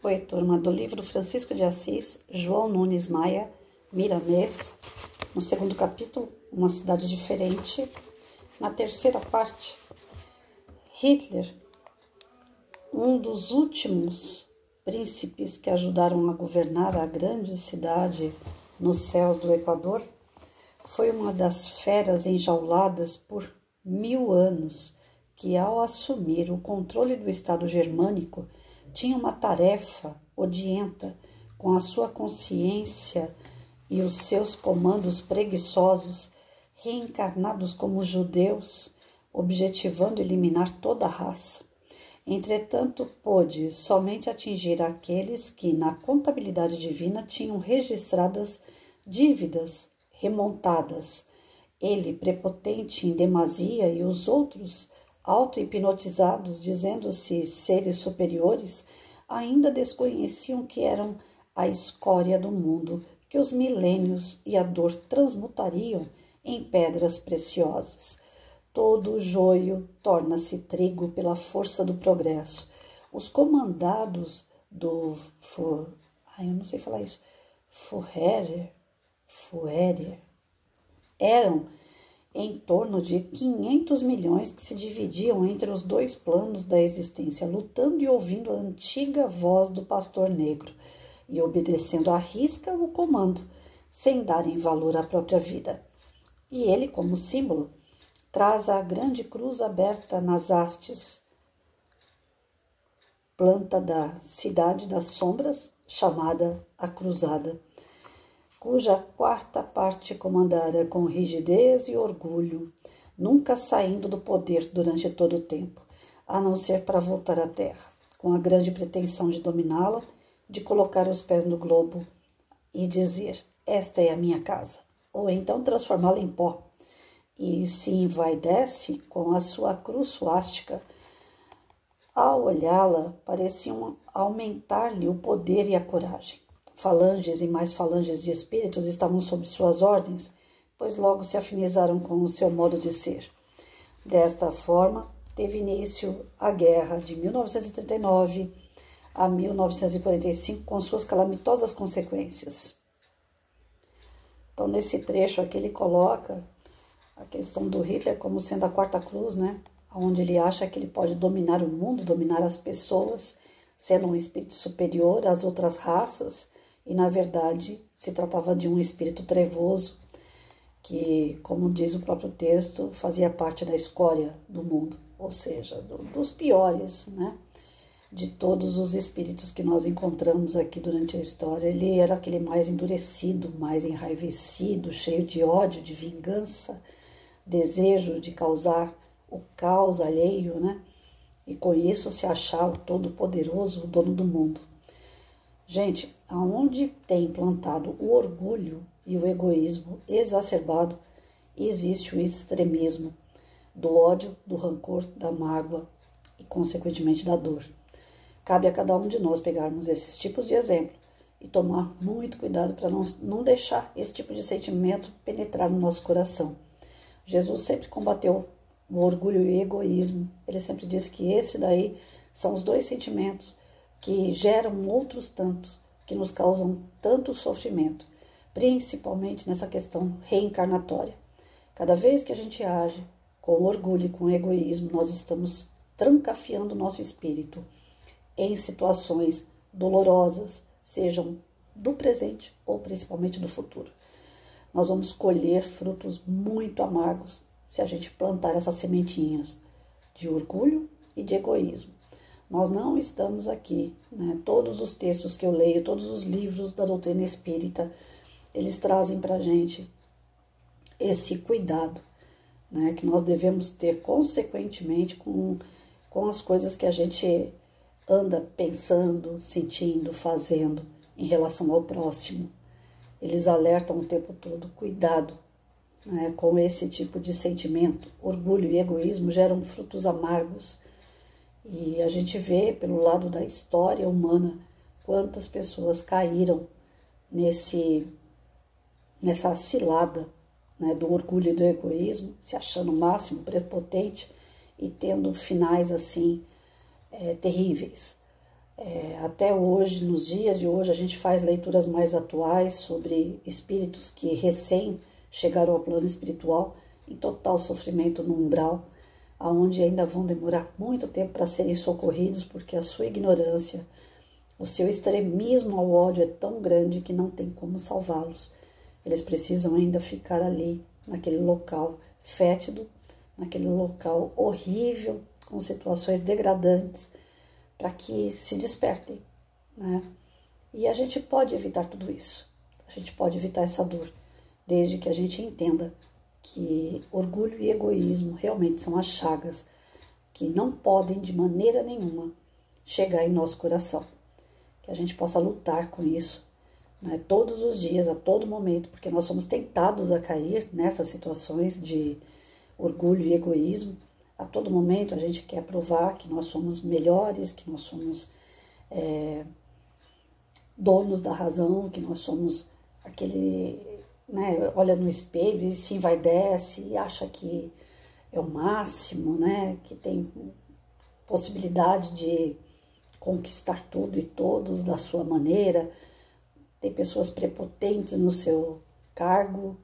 Oi, turma, do livro Francisco de Assis, João Nunes Maia, Miramês, no segundo capítulo, Uma Cidade Diferente. Na terceira parte, Hitler, um dos últimos príncipes que ajudaram a governar a grande cidade nos céus do Equador, foi uma das feras enjauladas por 1000 anos que, ao assumir o controle do Estado germânico, tinha uma tarefa odienta com a sua consciência e os seus comandos preguiçosos, reencarnados como judeus, objetivando eliminar toda a raça. Entretanto, pôde somente atingir aqueles que, na contabilidade divina, tinham registradas dívidas remontadas. Ele, prepotente em demasia, e os outros, auto-hipnotizados, dizendo-se seres superiores, ainda desconheciam que eram a escória do mundo, que os milênios e a dor transmutariam em pedras preciosas. Todo o joio torna-se trigo pela força do progresso. Os comandados do Führer eram em torno de 500 milhões que se dividiam entre os dois planos da existência, lutando e ouvindo a antiga voz do pastor negro e obedecendo à risca o comando, sem darem valor à própria vida. E ele, como símbolo, traz a grande cruz aberta nas hastes, planta da cidade das sombras, chamada a Cruzada, cuja quarta parte comandara com rigidez e orgulho, nunca saindo do poder durante todo o tempo, a não ser para voltar à terra, com a grande pretensão de dominá-la, de colocar os pés no globo e dizer: esta é a minha casa, ou então transformá-la em pó, e se envaidece com a sua cruz suástica. Ao olhá-la, pareciam aumentar-lhe o poder e a coragem. Falanges e mais falanges de espíritos estavam sob suas ordens, pois logo se afinizaram com o seu modo de ser. Desta forma, teve início a guerra de 1939 a 1945, com suas calamitosas consequências. Então, nesse trecho aqui, ele coloca a questão do Hitler como sendo a quarta cruz, né? Onde ele acha que ele pode dominar o mundo, dominar as pessoas, sendo um espírito superior às outras raças, e, na verdade, se tratava de um espírito trevoso que, como diz o próprio texto, fazia parte da escória do mundo, ou seja, dos piores, né? De todos os espíritos que nós encontramos aqui durante a história. Ele era aquele mais endurecido, mais enraivecido, cheio de ódio, de vingança, desejo de causar o caos alheio, né? E com isso se achar o todo-poderoso, o dono do mundo. Gente, aonde tem implantado o orgulho e o egoísmo exacerbado, existe o extremismo do ódio, do rancor, da mágoa e, consequentemente, da dor. Cabe a cada um de nós pegarmos esses tipos de exemplo e tomar muito cuidado para não deixar esse tipo de sentimento penetrar no nosso coração. Jesus sempre combateu o orgulho e o egoísmo. Ele sempre disse que esse daí são os dois sentimentos que geram outros tantos, que nos causam tanto sofrimento, principalmente nessa questão reencarnatória. Cada vez que a gente age com orgulho e com egoísmo, nós estamos trancafiando o nosso espírito em situações dolorosas, sejam do presente ou principalmente do futuro. Nós vamos colher frutos muito amargos se a gente plantar essas sementinhas de orgulho e de egoísmo. Nós não estamos aqui, né? Todos os textos que eu leio, todos os livros da doutrina espírita, eles trazem para a gente esse cuidado, né? Que nós devemos ter consequentemente com as coisas que a gente anda pensando, sentindo, fazendo em relação ao próximo. Eles alertam o tempo todo: cuidado, né, com esse tipo de sentimento. Orgulho e egoísmo geram frutos amargos. E a gente vê pelo lado da história humana quantas pessoas caíram nessa cilada, né, do orgulho e do egoísmo, se achando o máximo, prepotente, e tendo finais assim terríveis. Até hoje, nos dias de hoje, a gente faz leituras mais atuais sobre espíritos que recém chegaram ao plano espiritual em total sofrimento no umbral, aonde ainda vão demorar muito tempo para serem socorridos, porque a sua ignorância, o seu extremismo ao ódio é tão grande que não tem como salvá-los. Eles precisam ainda ficar ali, naquele local fétido, naquele local horrível, com situações degradantes, para que se despertem, né? E a gente pode evitar tudo isso. A gente pode evitar essa dor, desde que a gente entenda que orgulho e egoísmo realmente são as chagas que não podem de maneira nenhuma chegar em nosso coração. Que a gente possa lutar com isso, né, todos os dias, a todo momento, porque nós somos tentados a cair nessas situações de orgulho e egoísmo. A todo momento a gente quer provar que nós somos melhores, que nós somos donos da razão, que nós somos aquele, né, olha no espelho e se envaidece e acha que é o máximo, né, que tem possibilidade de conquistar tudo e todos da sua maneira. Tem pessoas prepotentes no seu cargo,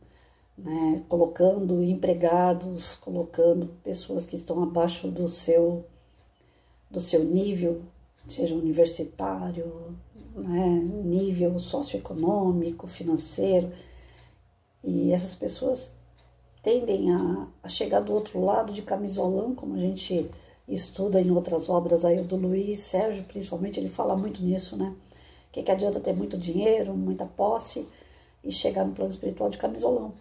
né, colocando empregados, colocando pessoas que estão abaixo do seu nível, seja universitário, né, nível socioeconômico, financeiro. E essas pessoas tendem a chegar do outro lado de camisolão, como a gente estuda em outras obras aí do Luiz Sérgio, principalmente, ele fala muito nisso, né? Que adianta ter muito dinheiro, muita posse e chegar no plano espiritual de camisolão.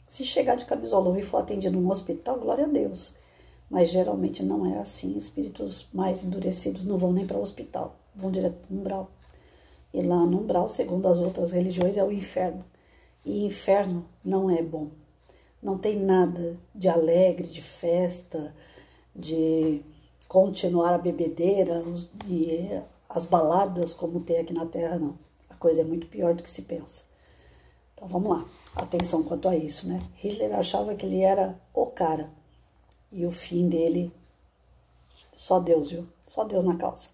Se chegar de camisolão e for atendido num hospital, glória a Deus. Mas geralmente não é assim. Espíritos mais endurecidos não vão nem para o hospital, vão direto para o umbral. E lá no umbral, segundo as outras religiões, é o inferno. E inferno não é bom. Não tem nada de alegre, de festa, de continuar a bebedeira e as baladas como tem aqui na Terra, não. A coisa é muito pior do que se pensa. Então vamos lá, atenção quanto a isso, né? Hitler achava que ele era o cara. E o fim dele, só Deus, viu? Só Deus na causa.